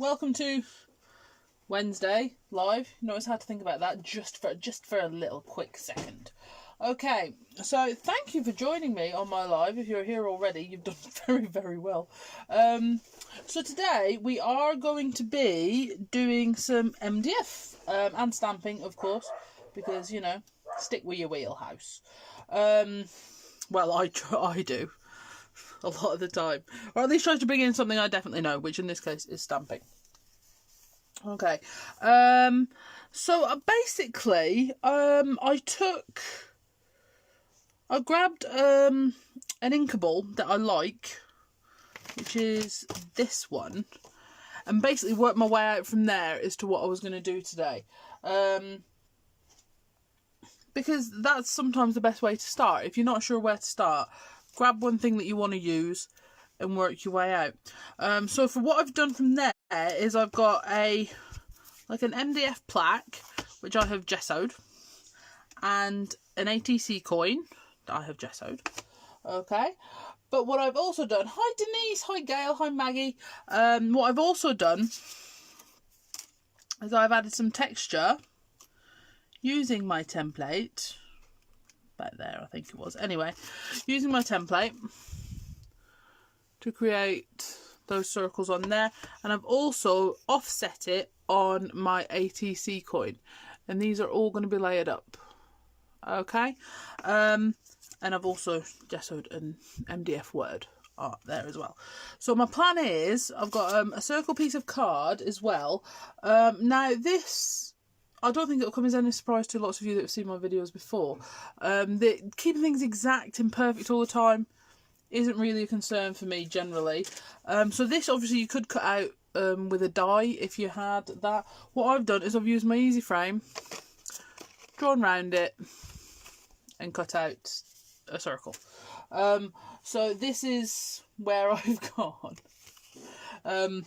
welcome to Wednesday live. You notice how to think about that just for a little quick second. Okay, so thank you for joining me on my live. If you're here already, you've done very, very well. So today we are going to be doing some MDF and stamping, of course, because, you know, stick with your wheelhouse. Well, I do a lot of the time, or at least try to bring in something I definitely know, which in this case is stamping. Okay, so basically, I grabbed an inkable that I like, which is this one, and basically worked my way out from there as to what I was going to do today. Because that's sometimes the best way to start. If you're not sure where to start, grab one thing that you want to use and work your way out. So for what I've done from there is I've got an MDF plaque, which I have gessoed, and an ATC coin that I have gessoed. Okay. But what I've also done, hi Denise, hi Gail, hi Maggie. What I've also done is I've added some texture using my template. Back there, I think it was. Anyway, using my template to create those circles on there, and I've also offset it on my ATC coin, and these are all going to be layered up. Okay, and I've also gessoed an MDF word art there as well. So my plan is I've got a circle piece of card as well. Now this, I don't think it'll come as any surprise to lots of you that have seen my videos before. Keeping things exact and perfect all the time isn't really a concern for me generally. So this obviously you could cut out with a die if you had that. What I've done is I've used my easy frame, drawn round it, and cut out a circle. So this is where I've gone. And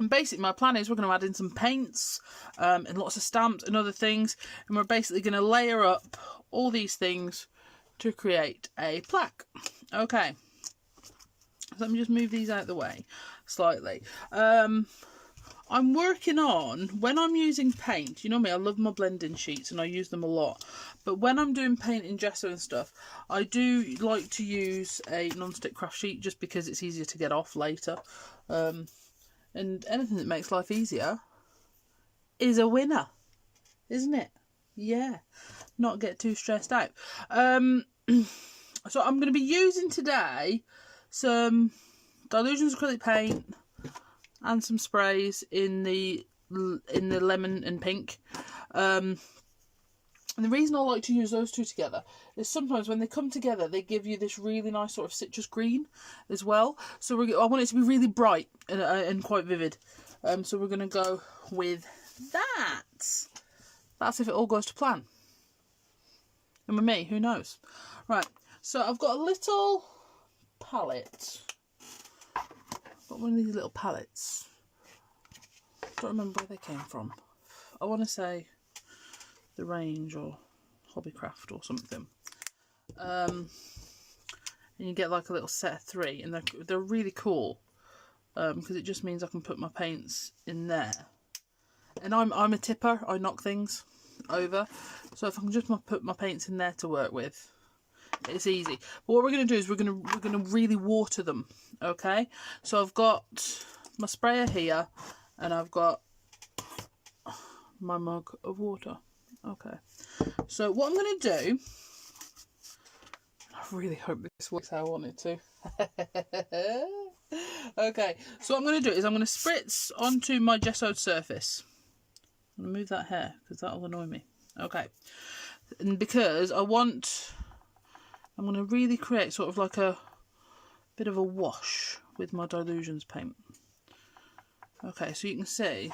basically my plan is we're going to add in some paints and lots of stamps and other things, and we're basically going to layer up all these things to create a plaque. Okay, so let me just move these out of the way slightly. I'm working on, when I'm using paint, you know me, I love my blending sheets and I use them a lot, but when I'm doing paint and gesso and stuff, I do like to use a non-stick craft sheet just because it's easier to get off later. And anything that makes life easier is a winner, isn't it? Yeah, not get too stressed out. So I'm going to be using today some Dylusions acrylic paint and some sprays in the lemon and pink. And the reason I like to use those two together is sometimes when they come together, they give you this really nice sort of citrus green as well. So I want it to be really bright and quite vivid. So we're going to go with that. That's if it all goes to plan. And with me, who knows? Right, so I've got a little palette. I've got one of these little palettes. Don't remember where they came from. I want to say The Range or Hobbycraft or something. And you get like a little set of 3, and they're really cool because it just means I can put my paints in there. And I'm a tipper, I knock things over, so if I can just put my paints in there to work with, it's easy. But what we're going to do is we're going to really water them. Okay, so I've got my sprayer here and I've got my mug of water. Okay, so what I'm going to do, I really hope this works how I want it to. Okay, so what I'm going to do is I'm going to spritz onto my gessoed surface. I'm going to move that hair because that'll annoy me. Okay, and because I'm going to really create sort of like a bit of a wash with my Dylusions paint. Okay, so you can see,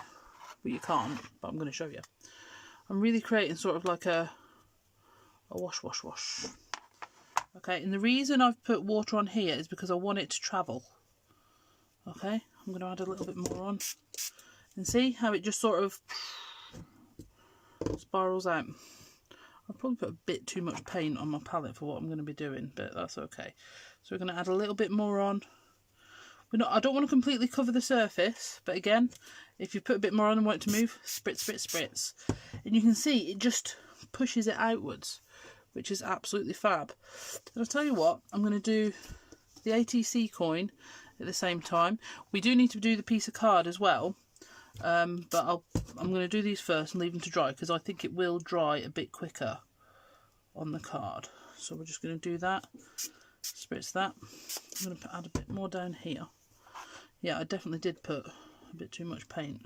well you can't, but I'm going to show you. I'm really creating sort of like a wash. Okay, and the reason I've put water on here is because I want it to travel. Okay, I'm going to add a little bit more on. And see how it just sort of spirals out. I've probably put a bit too much paint on my palette for what I'm going to be doing, but that's okay. So we're going to add a little bit more on. I don't want to completely cover the surface, but again, if you put a bit more on and want it to move, spritz, spritz, spritz. And you can see it just pushes it outwards, which is absolutely fab. And I'll tell you what, I'm going to do the ATC coin at the same time. We do need to do the piece of card as well, but I'm going to do these first and leave them to dry, because I think it will dry a bit quicker on the card. So we're just going to do that, spritz that. I'm going to add a bit more down here. Yeah, I definitely did put a bit too much paint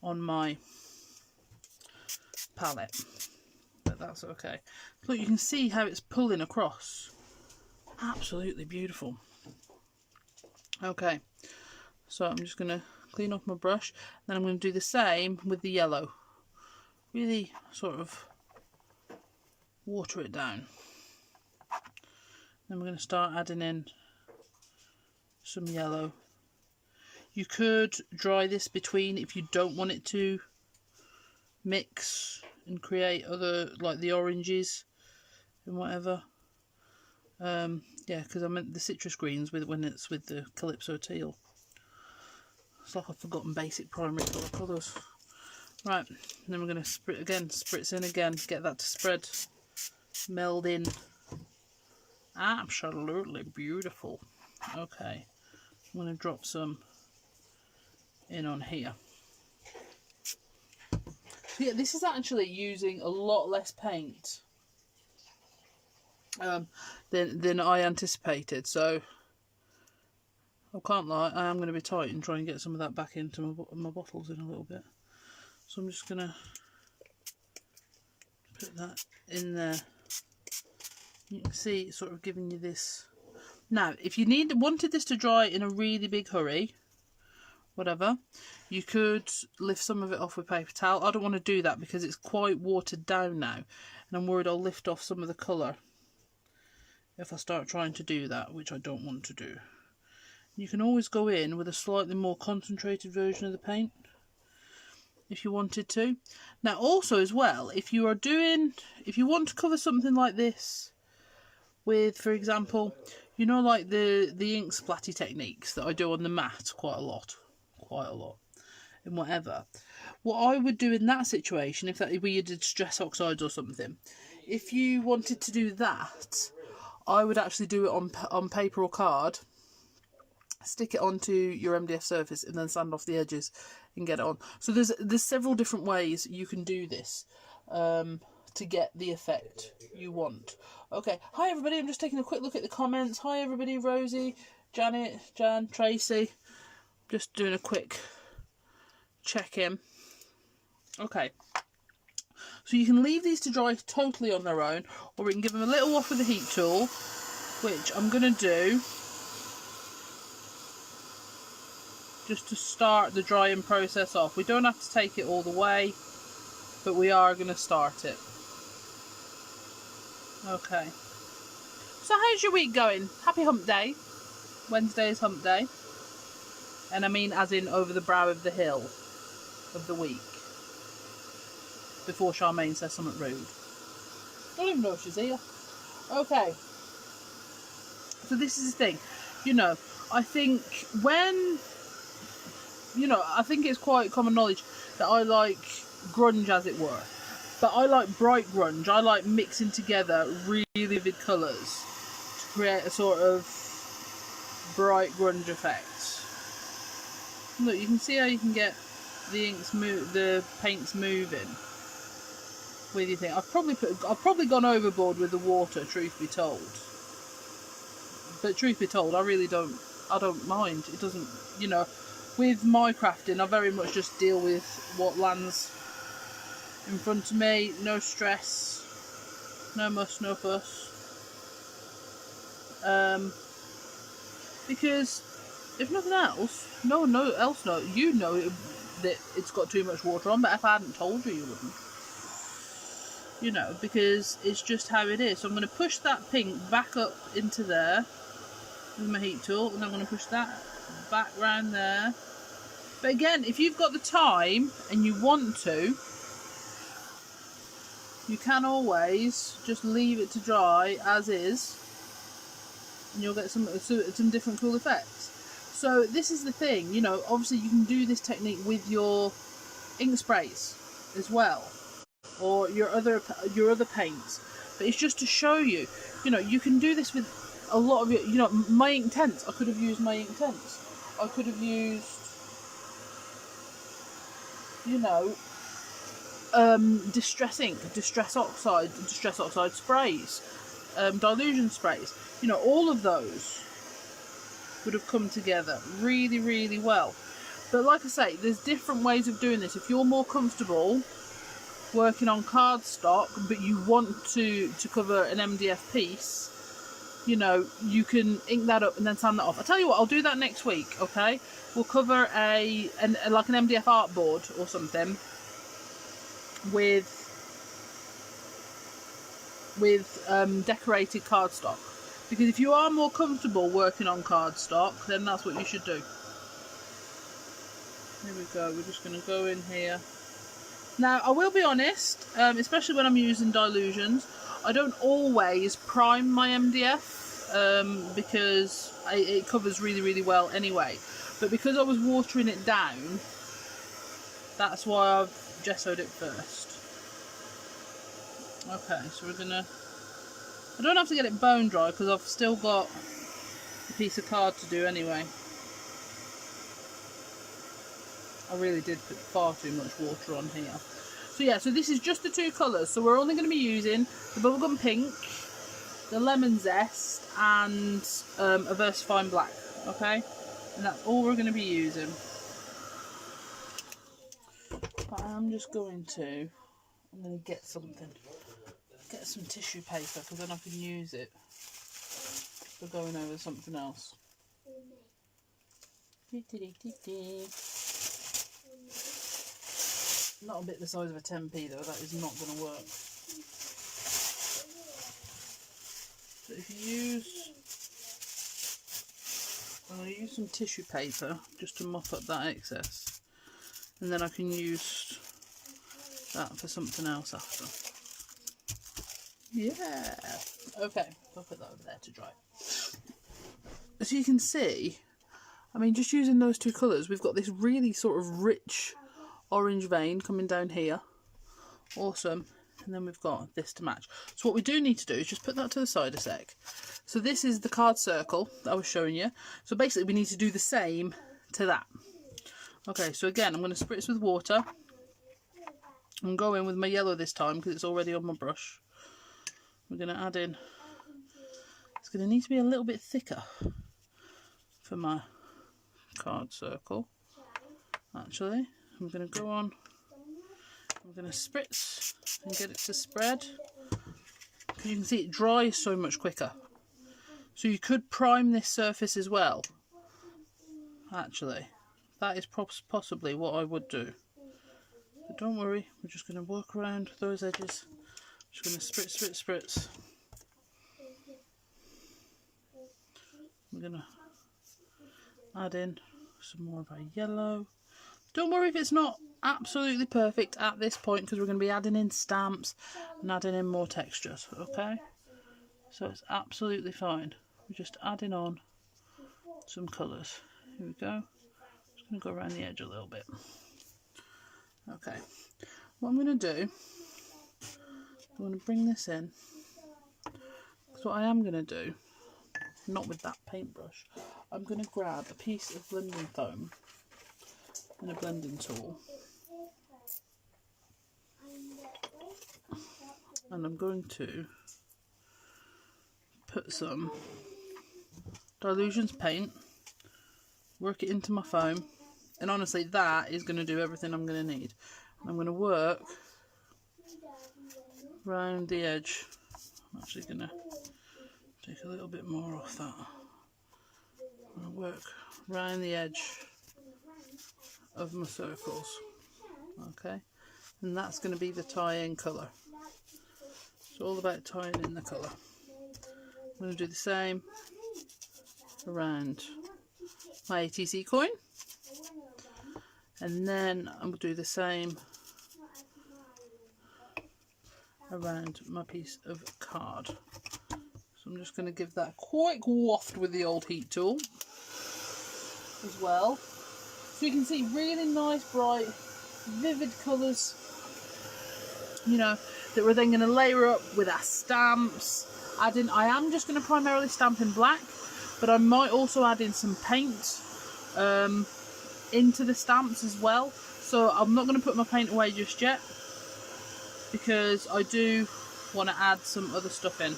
on my palette, but that's okay. Look, you can see how it's pulling across. Absolutely beautiful. Okay, so I'm just going to clean off my brush, then I'm going to do the same with the yellow. Really sort of water it down. Then we're going to start adding in some yellow. You could dry this between if you don't want it to mix and create other, like the oranges and whatever. Yeah, because I meant the citrus greens when it's with the Calypso teal. It's like I've forgotten basic primary colours. Right, and then we're going to spritz in again, get that to spread, meld in. Absolutely beautiful. Okay, I'm going to drop some in on here. So yeah, this is actually using a lot less paint than I anticipated, so I can't lie, I am going to be tight and try and get some of that back into my bottles in a little bit. So I'm just going to put that in there. You can see it's sort of giving you this. Now, if you wanted this to dry in a really big hurry, whatever, you could lift some of it off with paper towel. I don't want to do that because it's quite watered down now, and I'm worried I'll lift off some of the colour if I start trying to do that, which I don't want to do. You can always go in with a slightly more concentrated version of the paint if you wanted to. Now also as well, if you want to cover something like this with, for example, you know, like the ink splatty techniques that I do on the mat quite a lot and whatever, what I would do in that situation, if we did stress oxides or something, if you wanted to do that, I would actually do it on paper or card, stick it onto your MDF surface and then sand off the edges and get it on. So there's several different ways you can do this to get the effect you want. Okay, hi everybody, I'm just taking a quick look at the comments. Hi everybody, Rosie, Janet, Jan, Tracy. Just doing a quick check-in. Okay, so you can leave these to dry totally on their own, or we can give them a little wash with the heat tool, which I'm going to do just to start the drying process off. We don't have to take it all the way, but we are going to start it. Okay. So how's your week going? Happy hump day. Wednesday is hump day. And I mean as in over the brow of the hill of the week. Before Charmaine says something rude. I don't even know if she's here. Okay. So this is the thing. You know, I think I think it's quite common knowledge that I like grunge, as it were. But I like bright grunge. I like mixing together really vivid colours to create a sort of bright grunge effect. Look, you can see how you can get the paints moving with your thing. I've probably gone overboard with the water, truth be told. But truth be told, I don't mind. It doesn't, with my crafting, I very much just deal with what lands in front of me. No stress, no muss, no fuss. Because if nothing else, no one else knows. You know that it's got too much water on, but if I hadn't told you, you wouldn't. Because it's just how it is. So I'm going to push that pink back up into there with my heat tool, and I'm going to push that back round there. But again, if you've got the time and you want to, you can always just leave it to dry as is, and you'll get some different cool effects. So this is the thing, you know, obviously you can do this technique with your ink sprays as well, or your other paints. But it's just to show you, you know, you can do this with a lot of your, you know, my ink tents. I could have used my ink tents. I could have used, you know, distress ink, distress oxide sprays, dilution sprays. You know, all of those would have come together really, really well. But like I say, there's different ways of doing this. If you're more comfortable working on cardstock, but you want to cover an MDF piece, you know, you can ink that up and then sand that off. I'll tell you what, I'll do that next week, okay? We'll cover like an MDF artboard or something with decorated cardstock. Because if you are more comfortable working on cardstock, then that's what you should do. Here we go, we're just going to go in here. Now, I will be honest, especially when I'm using Dylusions, I don't always prime my MDF because it covers really, really well anyway. But because I was watering it down, that's why I've gessoed it first. Okay, so we're going to... I don't have to get it bone dry because I've still got a piece of card to do anyway. I really did put far too much water on here. So yeah, so this is just the two colours. So we're only going to be using the bubblegum pink, the lemon zest, and a VersaFine black. Okay, and that's all we're going to be using. But I'm just going to. I'm going to get something. Get some tissue paper because then I can use it for going over something else. Not a bit the size of a 10p though, that is not going to work. So if you use, I'm going to use some tissue paper just to mop up that excess, and then I can use that for something else after. Yeah. Okay, I'll put that over there to dry. As you can see, I mean, just using those two colours, we've got this really sort of rich orange vein coming down here. Awesome. And then we've got this to match. So what we do need to do is just put that to the side a sec. So this is the card circle that I was showing you. So basically we need to do the same to that. Okay, so again, I'm going to spritz with water. I'm going with my yellow this time because it's already on my brush. We're going to add in, it's going to need to be a little bit thicker for my card circle. Actually, I'm going to go on, I'm going to spritz and get it to spread. Because you can see it dries so much quicker. So you could prime this surface as well. Actually, that is possibly what I would do. But don't worry, we're just going to work around those edges. Just going to spritz, spritz, spritz. We're going to add in some more of our yellow. Don't worry if it's not absolutely perfect at this point because we're going to be adding in stamps and adding in more textures, okay? So it's absolutely fine. We're just adding on some colours. Here we go. Just going to go around the edge a little bit. Okay. What I'm going to do, I'm going to bring this in. So what I am going to do, not with that paintbrush, I'm going to grab a piece of blending foam and a blending tool, and I'm going to put some Dylusions paint, work it into my foam, and honestly that is going to do everything I'm going to need. I'm going to work round the edge. I'm actually going to take a little bit more off that. I'm going to work round the edge of my circles, okay, and that's going to be the tie-in colour. It's all about tying in the colour. I'm going to do the same around my ATC coin, and then I'm going to do the same around my piece of card. So I'm just going to give that a quick waft with the old heat tool. as well. So you can see really nice, bright, vivid colours, you know, that we're then going to layer up with our stamps. I am just going to primarily stamp in black, but I might also add in some paint into the stamps as well. So I'm not going to put my paint away just yet, because I do want to add some other stuff in.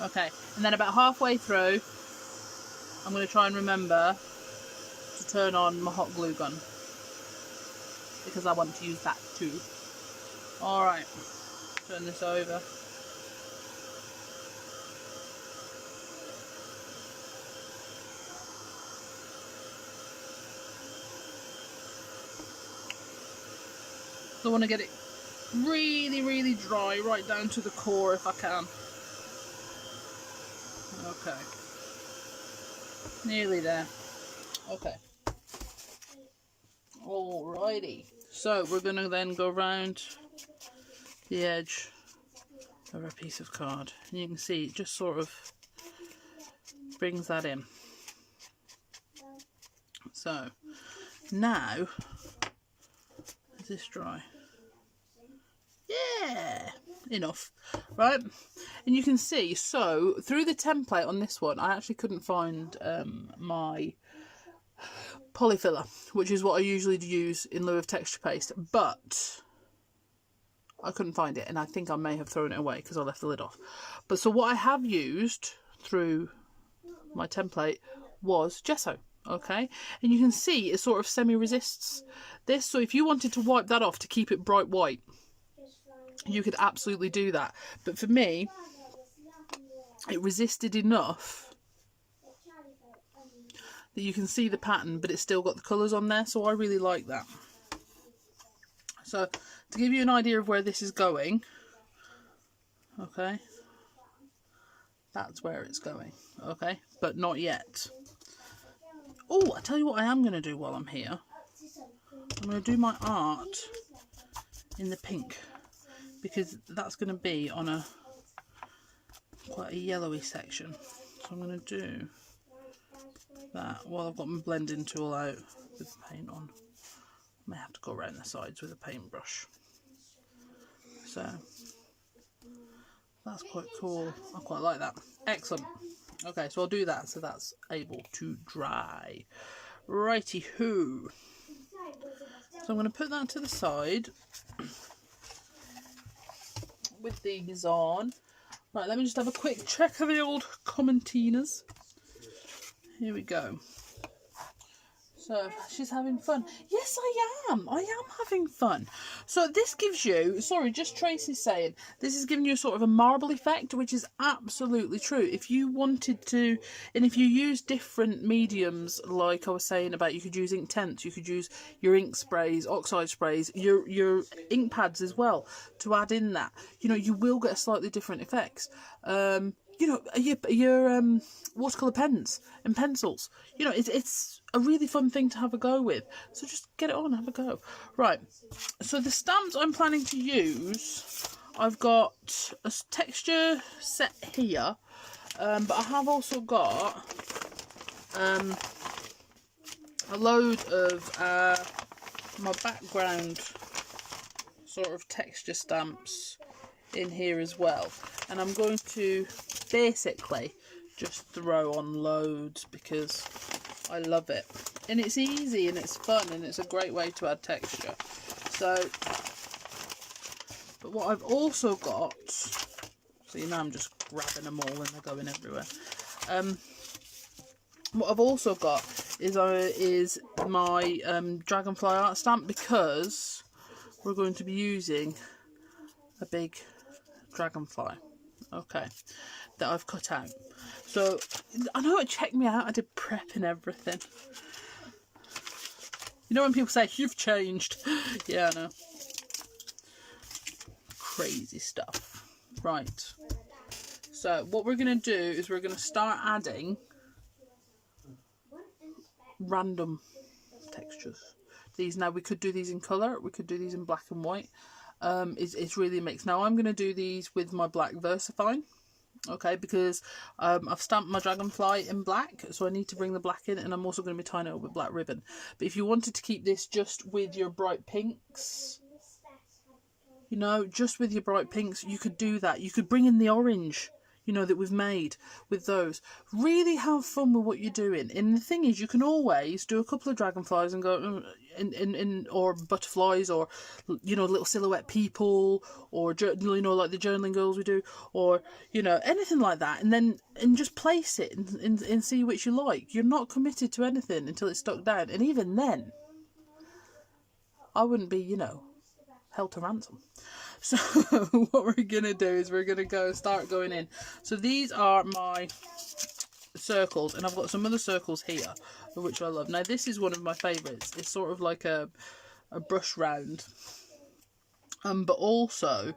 Okay, and then about halfway through, I'm going to try and remember to turn on my hot glue gun, because I want to use that too. Alright, turn this over. So I want to get it really, really dry, right down to the core if I can. Okay. Nearly there. Okay. Alrighty. So we're going to then go around the edge of our piece of card. And you can see it just sort of brings that in. So now, is this dry? Yeah, enough, right? And you can see, so through the template on this one, I actually couldn't find my polyfiller, which is what I usually use in lieu of texture paste, but I couldn't find it, and I think I may have thrown it away because I left the lid off. But so what I have used through my template was gesso. Okay, and you can see it sort of semi-resists this, so if you wanted to wipe that off to keep it bright white, you could absolutely do that. But for me, it resisted enough that you can see the pattern, but it's still got the colours on there, so I really like that. So to give you an idea of where this is going, okay, that's where it's going, okay, but not yet. Oh, I tell you what I am going to do while I'm here. I'm going to do my art in the pink, because that's going to be on a quite a yellowy section. So I'm going to do that while I've got my blending tool out with the paint on. I may have to go around the sides with a paintbrush. So that's quite cool. I quite like that. Excellent. Okay, so I'll do that so that's able to dry. Righty-hoo. So I'm going to put that to the side with these on. Right, let me just have a quick check of the old commentinas. Here we go. So she's having fun. Yes, I am. I am having fun. So this gives you, sorry, just Tracy's saying, this is giving you sort of a marble effect, which is absolutely true. If you wanted to, and if you use different mediums, like I was saying about, you could use ink tints, you could use your ink sprays, oxide sprays, your ink pads as well, to add in that. You know, you will get a slightly different effects. You know, your watercolour pens and pencils. You know, it's a really fun thing to have a go with. So just get it on, have a go. Right, so the stamps I'm planning to use, I've got a texture set here, but I have also got a load of my background sort of texture stamps in here as well, and I'm going to basically just throw on loads because I love it, and it's easy and it's fun and it's a great way to add texture. So, but what I've also got, so you know I'm just grabbing them all and they're going everywhere. What I've also got is my dragonfly art stamp, because we're going to be using a big dragonfly, okay, that I've cut out. So I know it checked me out, I did prep and everything. You know when people say you've changed? Yeah, I know. Crazy stuff. Right, so what we're going to do is we're going to start adding random textures. These, now we could do these in colour, we could do these in black and white. It's really a mix. Now I'm going to do these with my black VersaFine, Okay, because I've stamped my dragonfly in black, so I need to bring the black in, and I'm also going to be tying it up with black ribbon. But if you wanted to keep this just with your bright pinks, you know, just with your bright pinks, you could do that. You could bring in the orange, you know, that we've made with those. Really have fun with what you're doing. And the thing is, you can always do a couple of dragonflies and go, or butterflies, or, you know, little silhouette people, or, you know, like the journaling girls we do, or, you know, anything like that. And just place it and see which you like. You're not committed to anything until it's stuck down. And even then, I wouldn't be, you know, held to ransom. So what we're gonna do is we're gonna start going in. So these are my circles, and I've got some other circles here which I love. Now this is one of my favourites. It's sort of like a brush round, but also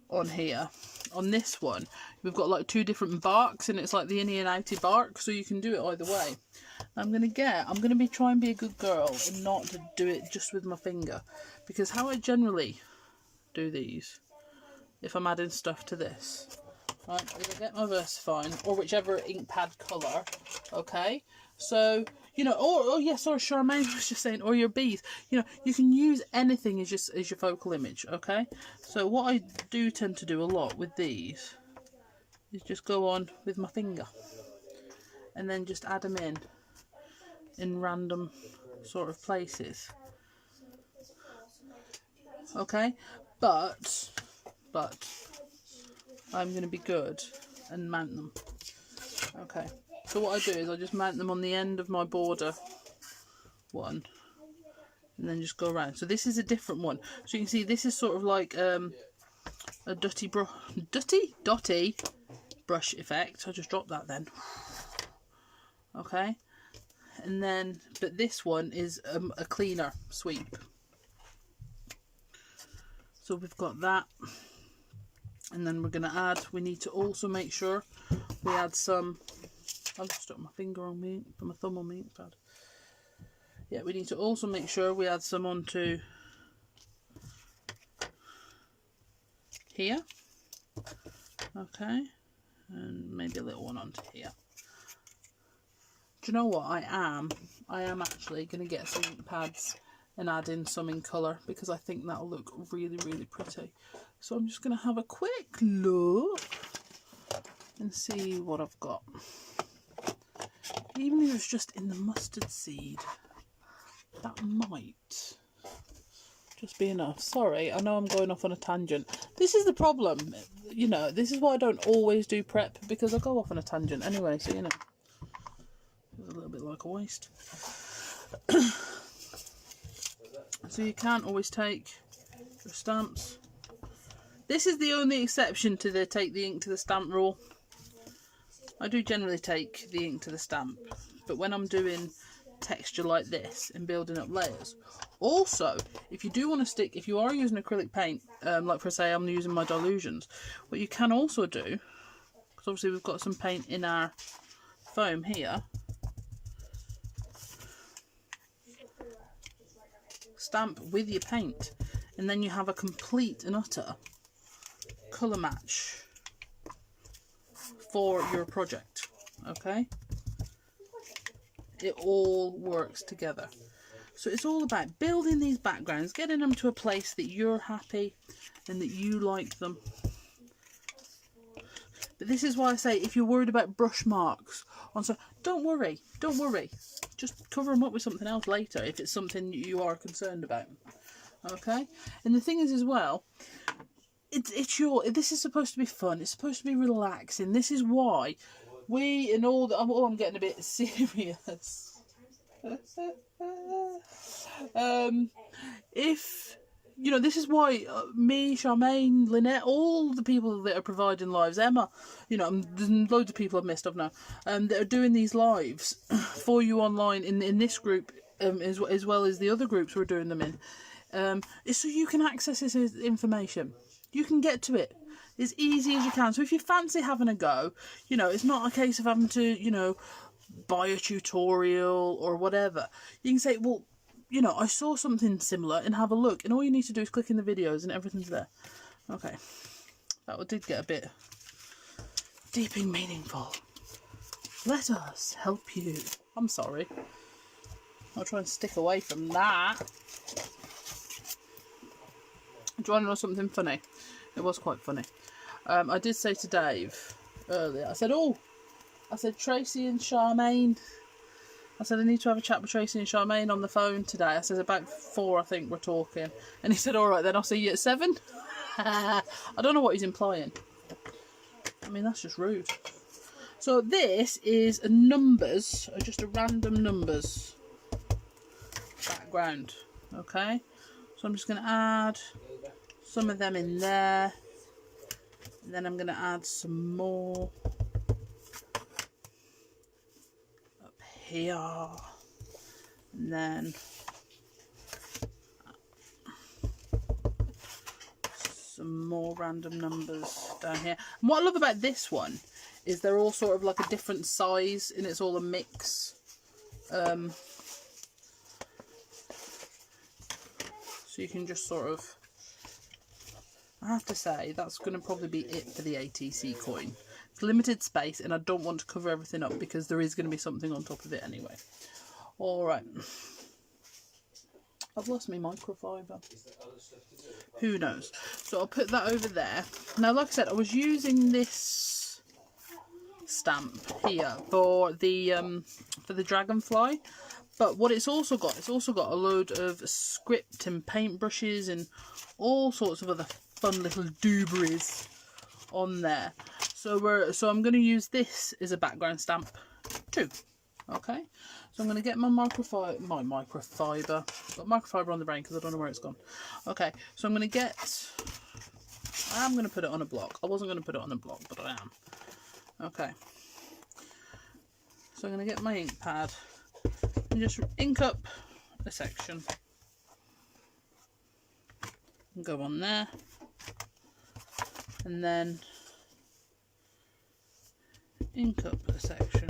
on here, on this one, we've got like two different barks, and it's like the innie and outie bark, so you can do it either way. I'm gonna try and be a good girl and not to do it just with my finger, because how I generally do these, if I'm adding stuff to this, right, is I get my VersaFine or whichever ink pad colour, okay, so, you know, oh yeah, sorry, Charmaine was just saying, or your bees, you know, you can use anything as your focal image, okay. So what I do tend to do a lot with these is just go on with my finger and then just add them in random sort of places, okay. But I'm going to be good and mount them. Okay, so what I do is I just mount them on the end of my border one, and then just go around. So this is a different one. So you can see this is sort of like a dotty brush effect. I just dropped that then. Okay, and then, but this one is a cleaner sweep. So we've got that, and then we're going to add, we need to also make sure we add some, I've just stuck my finger on me, put my thumb on me, bad. Yeah, we need to also make sure we add some onto here, okay, and maybe a little one onto here. Do you know what, I am actually going to get some ink pads and add in some in colour, because I think that'll look really, really pretty. So I'm just going to have a quick look and see what I've got. Even if it's just in the mustard seed, that might just be enough. Sorry, I know I'm going off on a tangent. This is the problem, you know, this is why I don't always do prep, because I go off on a tangent anyway, so, you know, it's a little bit like a waste. So you can't always take your stamps. This is the only exception to the take the ink to the stamp rule. I do generally take the ink to the stamp, but when I'm doing texture like this and building up layers. Also, if you do want to stick, if you are using acrylic paint, like for say I'm using my Dylusions, what you can also do, because obviously we've got some paint in our foam here, stamp with your paint, and then you have a complete and utter colour match for your project, okay. It all works together. So it's all about building these backgrounds, getting them to a place that you're happy and that you like them. But this is why I say, if you're worried about brush marks on, so don't worry, just cover them up with something else later if it's something you are concerned about, okay. And the thing is as well, this is supposed to be fun, it's supposed to be relaxing. This is why we, and all the, oh, I'm getting a bit serious. If you know, this is why me, Charmaine, Lynette, all the people that are providing lives, Emma, you know, there's loads of people I've missed off now, that are doing these lives for you online in this group, as well as the other groups we're doing them in, is so you can access this information. You can get to it as easy as you can. So if you fancy having a go, you know, it's not a case of having to, you know, buy a tutorial or whatever. You can say, well, you know, I saw something similar, and have a look, and all you need to do is click in the videos and everything's there. Okay, that did get a bit deep and meaningful. Let us help you. I'm sorry. I'll try and stick away from that. Do you want to know something funny? It was quite funny. I did say to Dave earlier, I said Tracy and Charmaine. I said I need to have a chat with Tracy and Charmaine on the phone today. I said about 4 I think we're talking. And he said, alright then, I'll see you at 7. I don't know what he's implying. I mean, that's just rude. So this is a numbers, or just a random numbers background. Okay, so I'm just going to add some of them in there. And then I'm going to add some more up here. And then some more random numbers down here. And what I love about this one is they're all sort of like a different size and it's all a mix. So you can just sort of, I have to say that's going to probably be it for the ATC coin. It's limited space and I don't want to cover everything up because there is going to be something on top of it anyway. Alright. I've lost my microfiber. Who knows? So I'll put that over there. Now, like I said, I was using this stamp here for the dragonfly, but what it's also got a load of script and paintbrushes and all sorts of other fun little dooberies on there. So I'm going to use this as a background stamp too. Okay, so I'm going to get my microfiber. Got microfiber on the brain because I don't know where it's gone. Okay, so I'm going to put it on a block. I wasn't going to put it on a block, but I am. Okay, so I'm going to get my ink pad and just ink up a section. And go on there. And then ink up a section.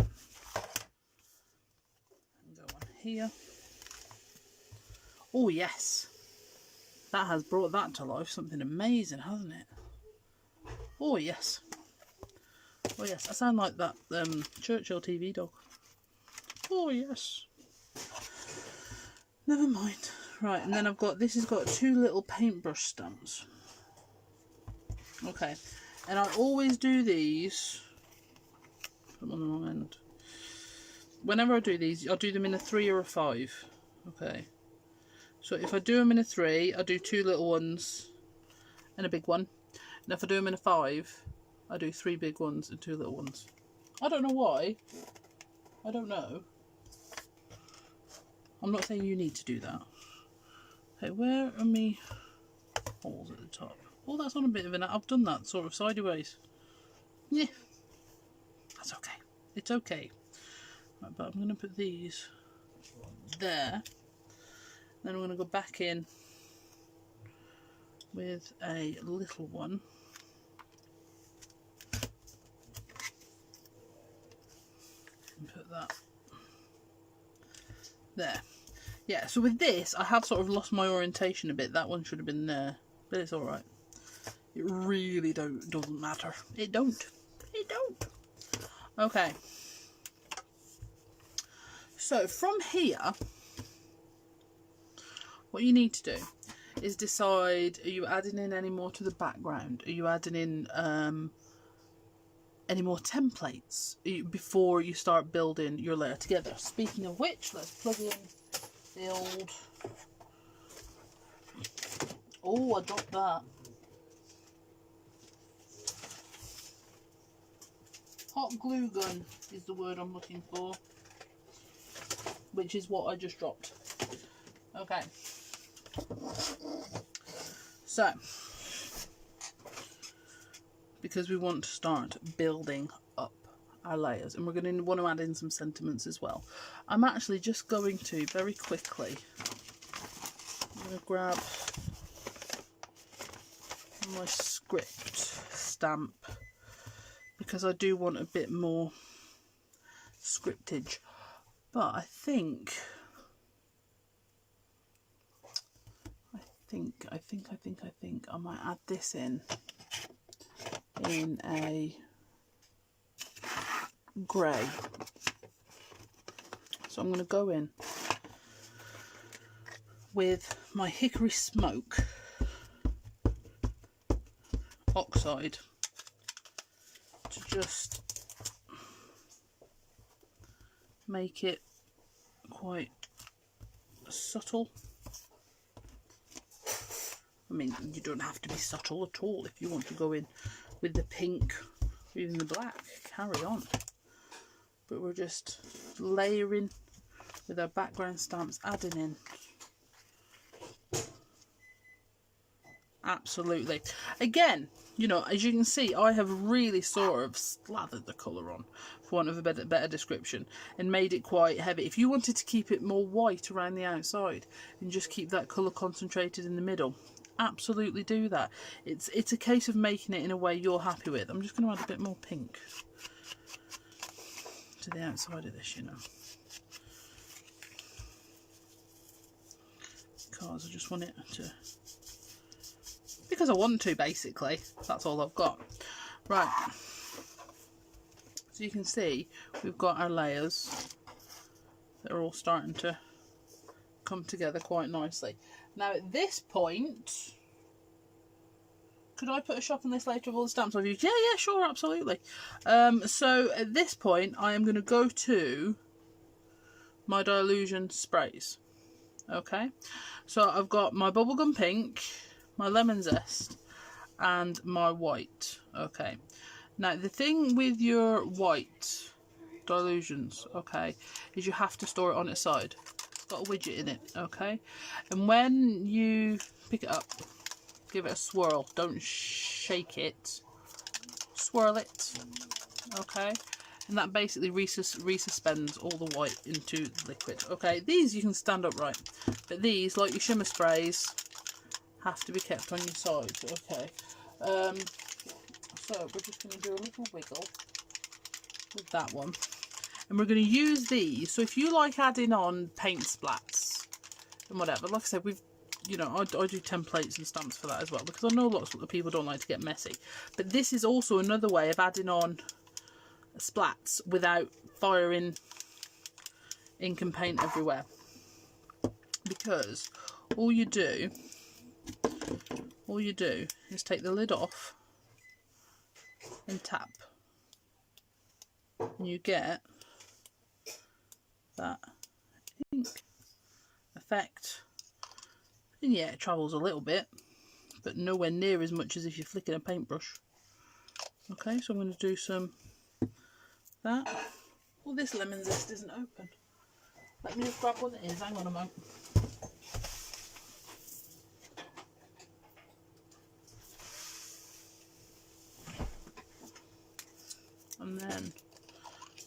Here. Oh yes, that has brought that to life. Something amazing, hasn't it? Oh yes. Oh yes, I sound like that Churchill TV dog. Oh yes. Never mind. Right, and then I've got, this has got 2 little paintbrush stamps. Okay, and I always do these. I'm on the wrong end. Whenever I do these, I'll do them in a 3 or a 5. Okay. So if I do them in a 3, I do 2 little ones and a big one. And if I do them in a 5, I do 3 big ones and 2 little ones. I don't know why. I don't know. I'm not saying you need to do that. Okay, where are my holes at the top? Oh, that's on a bit of an... I've done that sort of sideways. Yeah. That's okay. It's okay. Right, but I'm going to put these there. Then I'm going to go back in with a little one. And put that there. Yeah, so with this, I have sort of lost my orientation a bit. That one should have been there, but it's alright. It really doesn't matter. It don't. It don't. Okay. So from here, what you need to do is decide, are you adding in any more to the background? Are you adding in any more templates before you start building your layer together? Speaking of which, let's plug in the old... Oh, I dropped that. Hot glue gun is the word I'm looking for. Which is what I just dropped. Okay. So, because we want to start building up our layers, and we're going to want to add in some sentiments as well. I'm actually just going to, very quickly, I'm going to grab my script stamp, because I do want a bit more scriptage. But I think I might add this in a grey. So I'm going to go in with my Hickory Smoke oxide to just make it quite subtle. I mean, you don't have to be subtle at all. If you want to go in with the pink or even the black, carry on. But we're just layering with our background stamps, adding in. Absolutely. Again, you know, as you can see, I have really sort of slathered the colour on, for want of a better description, and made it quite heavy. If you wanted to keep it more white around the outside and just keep that colour concentrated in the middle, absolutely do that. It's a case of making it in a way you're happy with. I'm just going to add a bit more pink to the outside of this, you know, because I just want it to, because I want to, basically. That's all I've got. Right, so you can see we've got our layers that are all starting to come together quite nicely. Now at this point, could I put a shopping list later of all the stamps I've used? Yeah, sure, absolutely. So at this point I am going to go to my Dylusions sprays. Okay, so I've got my bubblegum pink, my lemon zest, and my white. Okay, now the thing with your white Dylusions, okay, is you have to store it on its side. It's got a widget in it, okay, and when you pick it up, give it a swirl. Don't shake it, swirl it, okay, and that basically resuspends all the white into the liquid. Okay, these you can stand upright, but these, like your shimmer sprays, have to be kept on your sides. Okay, so we're just going to do a little wiggle with that one, and we're going to use these. So if you like adding on paint splats and whatever, like I said, we've, you know, I do templates and stamps for that as well, because I know lots of people don't like to get messy, but this is also another way of adding on splats without firing ink and paint everywhere, because all you do is take the lid off and tap, and you get that ink effect. And yeah, it travels a little bit, but nowhere near as much as if you're flicking a paintbrush. Okay, so I'm going to do some that. Well, this lemon zest isn't open. Let me just grab one that is. Hang on a moment. And then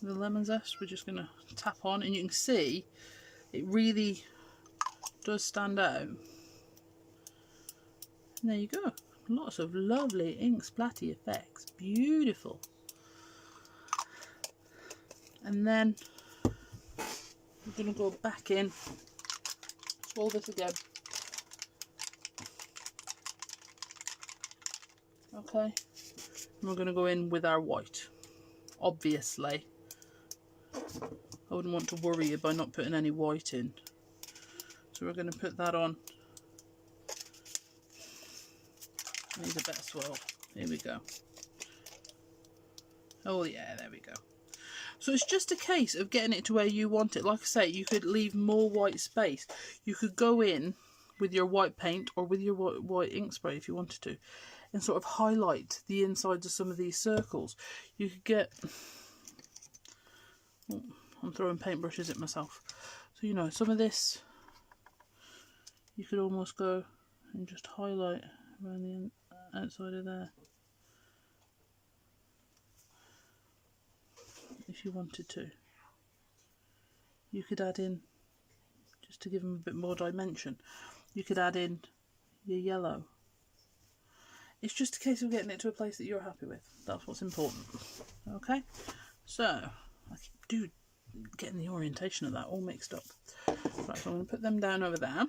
the lemon zest, we're just going to tap on, and you can see it really does stand out. And there you go. Lots of lovely ink splatty effects. Beautiful. And then we're going to go back in, swirl this again. Okay. And we're going to go in with our white. Obviously, I wouldn't want to worry you by not putting any white in. So we're going to put that on. Needs a better swirl. Here we go. Oh yeah, there we go. So it's just a case of getting it to where you want it. Like I say, you could leave more white space. You could go in with your white paint or with your white ink spray if you wanted to, and sort of highlight the insides of some of these circles. You could get... Oh, I'm throwing paintbrushes at myself. So, you know, some of this, you could almost go and just highlight around the outside of there, if you wanted to. You could add in, just to give them a bit more dimension, you could add in your yellow. It's just a case of getting it to a place that you're happy with. That's what's important. Okay, so I do getting the orientation of that all mixed up. Right, so I'm going to put them down over there.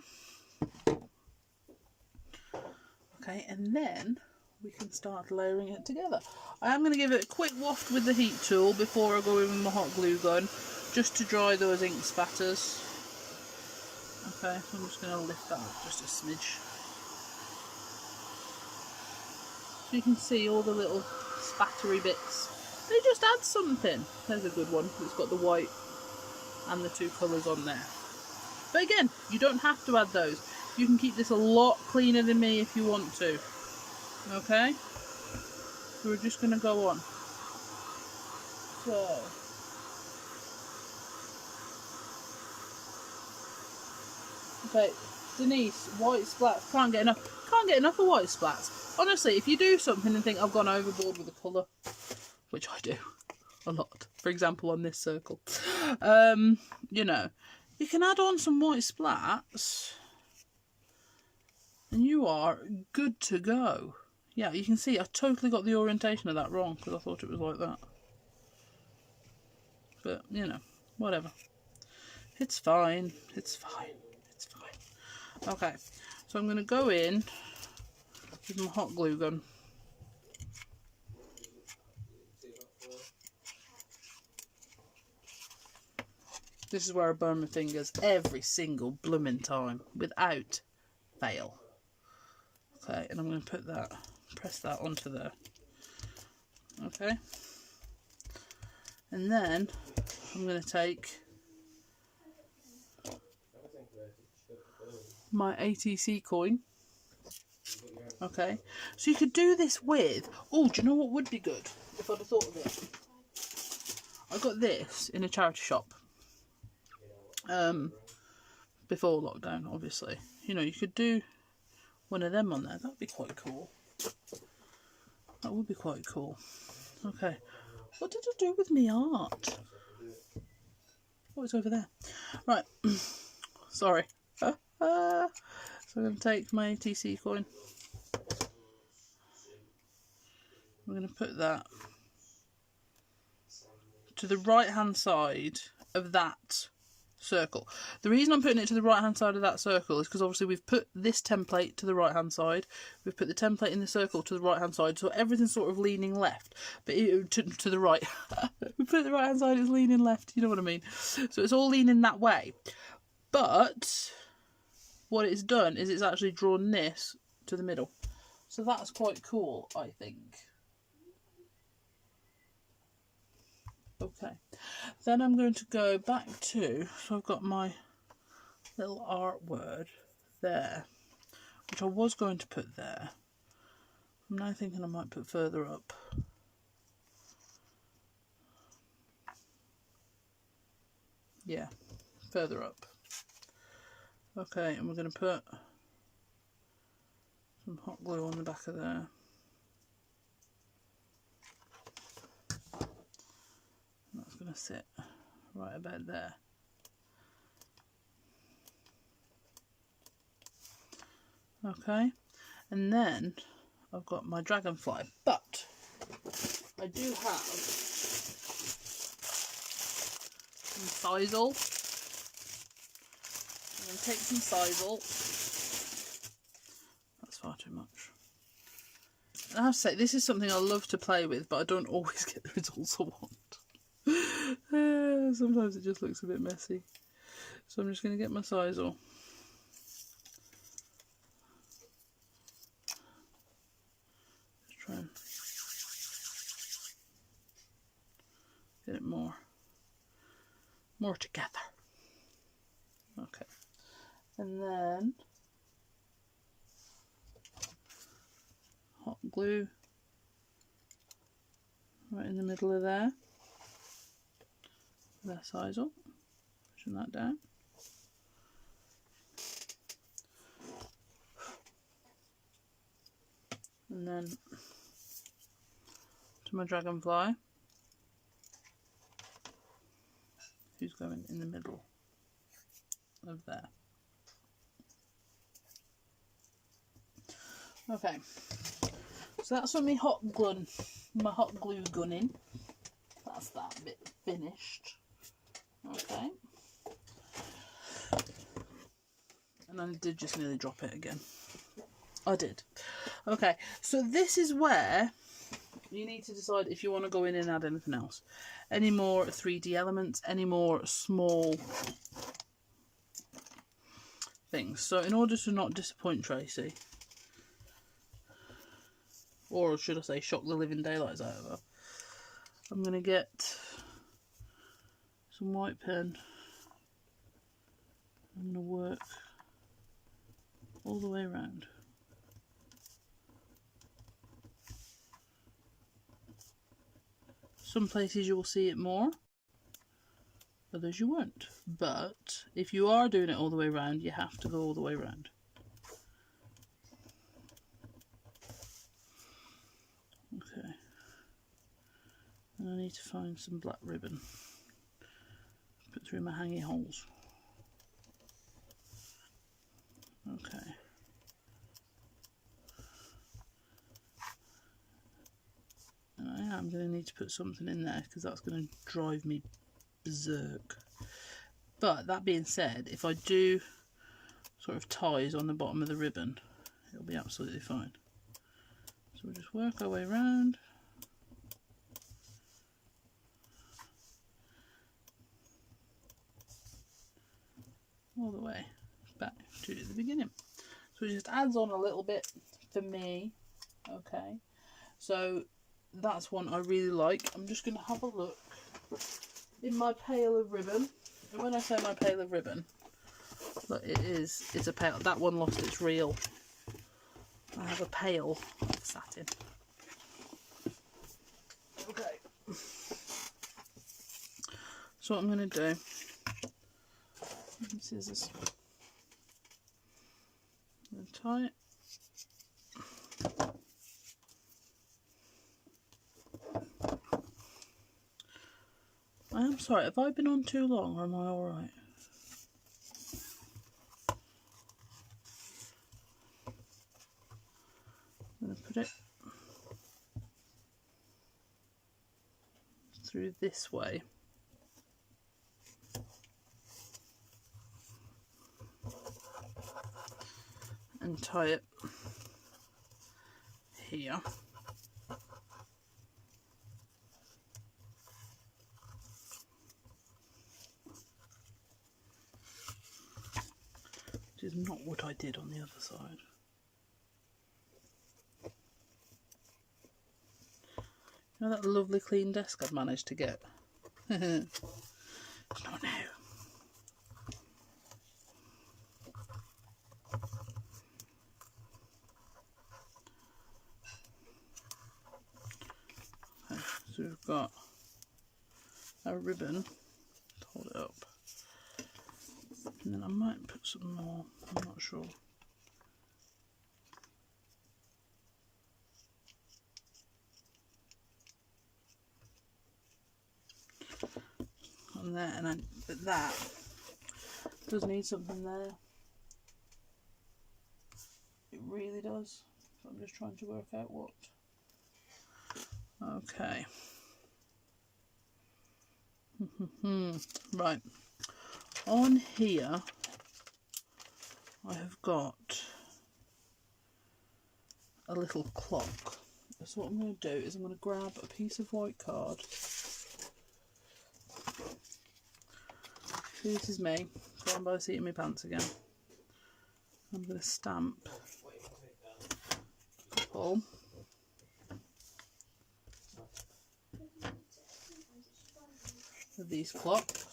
Okay, and then we can start layering it together. I am going to give it a quick waft with the heat tool before I go in with my hot glue gun, just to dry those ink spatters. Okay, so I'm just going to lift that up just a smidge. So you can see all the little spattery bits. They just add something. There's a good one. It's got the white and the 2 colours on there. But again, you don't have to add those. You can keep this a lot cleaner than me if you want to. Okay? So we're just going to go on. So. Okay, Denise, white splats. Can't get enough of white splats. Honestly, if you do something and think I've gone overboard with the colour, which I do a lot, for example on this circle, you know, you can add on some white splats and you are good to go. Yeah, you can see I totally got the orientation of that wrong because I thought it was like that. But, you know, whatever. It's fine. It's fine. It's fine. Okay, so I'm going to go in with my hot glue gun. This is where I burn my fingers every single blooming time, without fail. Okay, and I'm going to put that, press that onto there. Okay. And then I'm going to take my ATC coin. Okay, so you could do this with, oh, do you know what would be good if I'd have thought of it? I got this in a charity shop. Before lockdown, obviously. You know, you could do one of them on there. That'd be quite cool. That would be quite cool. Okay. What did I do with me art? Oh, it's over there. Right. Sorry. So I'm going to take my ATC coin. I'm going to put that to the right hand side of that circle. The reason I'm putting it to the right hand side of that circle is because obviously we've put this template to the right hand side, we've put the template in the circle to the right hand side, so everything's sort of leaning left, but to the right. We put it the right hand side, it's leaning left, you know what I mean? So it's all leaning that way, but what it's done is it's actually drawn this to the middle, so that's quite cool, I think. Okay, then I'm going to go back to, so I've got my little art word there, which I was going to put there. I'm now thinking I might put further up. Yeah, further up. Okay, and we're going to put some hot glue on the back of there. That's going to sit right about there. Okay, and then I've got my dragonfly, but I do have some sisal. I'm going to take some sisal. That's far too much. I have to say, this is something I love to play with, but I don't always get the results I want. Sometimes it just looks a bit messy. So I'm just going to get my sisal. Just try and get it more together. Okay. And then hot glue right in the middle of there. That sisal, pushing that down. And then to my dragonfly, who's going in the middle of there. Okay, so that's when my hot glue gunning. That's that bit finished. Okay, and I did just nearly drop it again. I did. Okay, so this is where you need to decide if you want to go in and add anything else. Any more 3D elements, any more small things. So in order to not disappoint Tracy, or should I say shock the living daylights out of her, I'm going to get some white pen. I'm going to work all the way around. Some places you will see it more, others you won't. But if you are doing it all the way around, you have to go all the way around. Okay. And I need to find some black ribbon. Put through my hanging holes. Okay. And I am going to need to put something in there because that's going to drive me berserk. But that being said, if I do sort of ties on the bottom of the ribbon, it'll be absolutely fine. So we'll just work our way around. All the way back to the beginning. So it just adds on a little bit for me. Okay, so that's one I really like. I'm just going to have a look in my pail of ribbon. And when I say my pail of ribbon, look, it's a pail. That one lost its reel. I have a pail of satin. Okay. So what I'm going to do, scissors, I'm going to tie it. I am sorry, have I been on too long or am I alright? I'm going to put it through this way. And tie it here. Which is not what I did on the other side. You know that lovely clean desk I've managed to get? It's not now. Okay, so we've got a ribbon to hold it up. And then I might put some more, I'm not sure. On there, but that does need something there. It really does. So I'm just trying to work out what. Okay. Right. On here, I have got a little clock. So what I'm going to do is I'm going to grab a piece of white card. So this is me, going by the seat of my pants again. I'm going to stamp a couple. Of these clocks.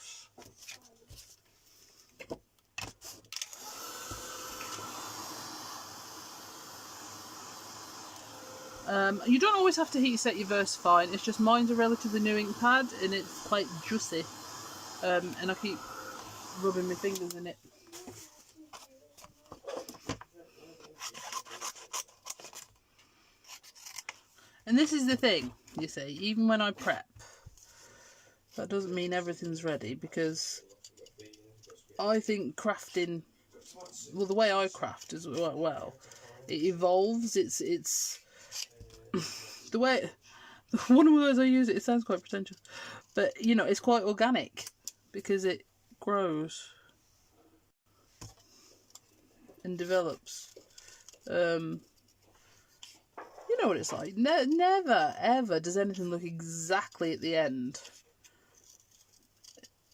You don't always have to heat set your VersaFine. It's just mine's a relatively new ink pad and it's quite juicy. And I keep rubbing my fingers in it. And this is the thing, you see, even when I prep, that doesn't mean everything's ready, because I think crafting, well, the way I craft as well, it evolves. It's the way, one of the ways I use it, it sounds quite pretentious, but you know, it's quite organic because it grows and develops You know what it's like. Never, ever does anything look exactly at the end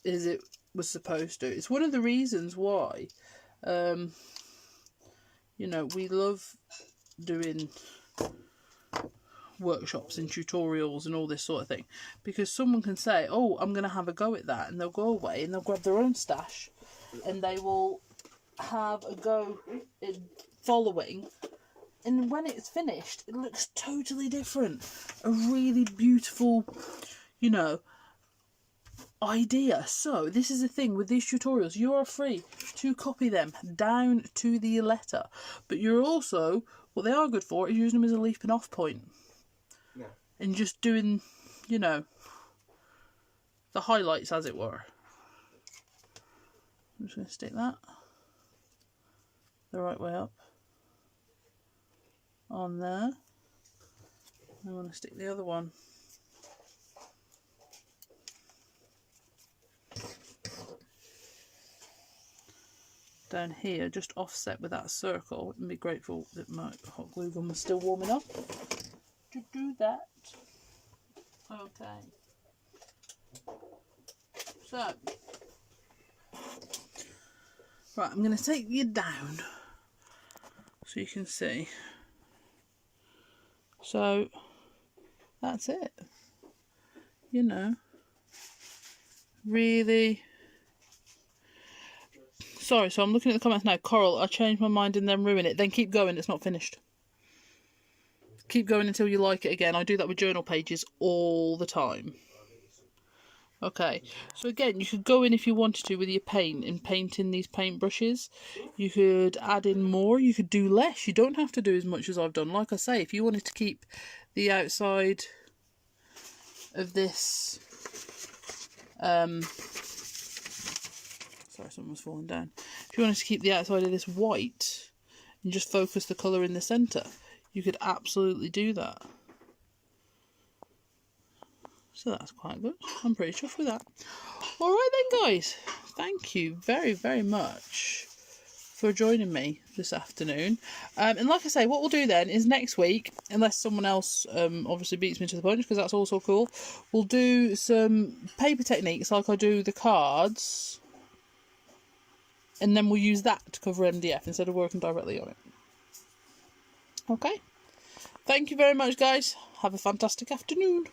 as it was supposed to. It's one of the reasons why, you know, we love doing workshops and tutorials and all this sort of thing, because someone can say, oh, I'm going to have a go at that, and they'll go away and they'll grab their own stash and they will have a go at following, and when it's finished it looks totally different. A really beautiful, you know, idea. So this is the thing with these tutorials, you are free to copy them down to the letter, but you're also, what they are good for is using them as a leaping off point. Yeah. And just doing, you know, the highlights, as it were. I'm just going to stick that the right way up on there. I want to stick the other one down here, just offset with that circle, and be grateful that my hot glue gun was still warm enough to do that. Okay. So, right, I'm going to take you down so you can see. So, that's it. You know, really. Sorry, so I'm looking at the comments now. Coral, I changed my mind and then ruin it. Then keep going, it's not finished. Keep going until you like it again. I do that with journal pages all the time. Okay, so again, you could go in if you wanted to with your paint and paint in these paint brushes. You could add in more, you could do less. You don't have to do as much as I've done. Like I say, if you wanted to keep the outside of this... sorry, someone's fallen down. If you wanted to keep the outside of this white and just focus the colour in the centre, you could absolutely do that. So that's quite good. I'm pretty chuffed with that. Alright then guys, thank you very, very much for joining me this afternoon. And like I say, what we'll do then is next week, unless someone else obviously beats me to the punch, because that's also cool, we'll do some paper techniques like I do the cards, and then we'll use that to cover MDF instead of working directly on it. Okay? Thank you very much guys. Have a fantastic afternoon.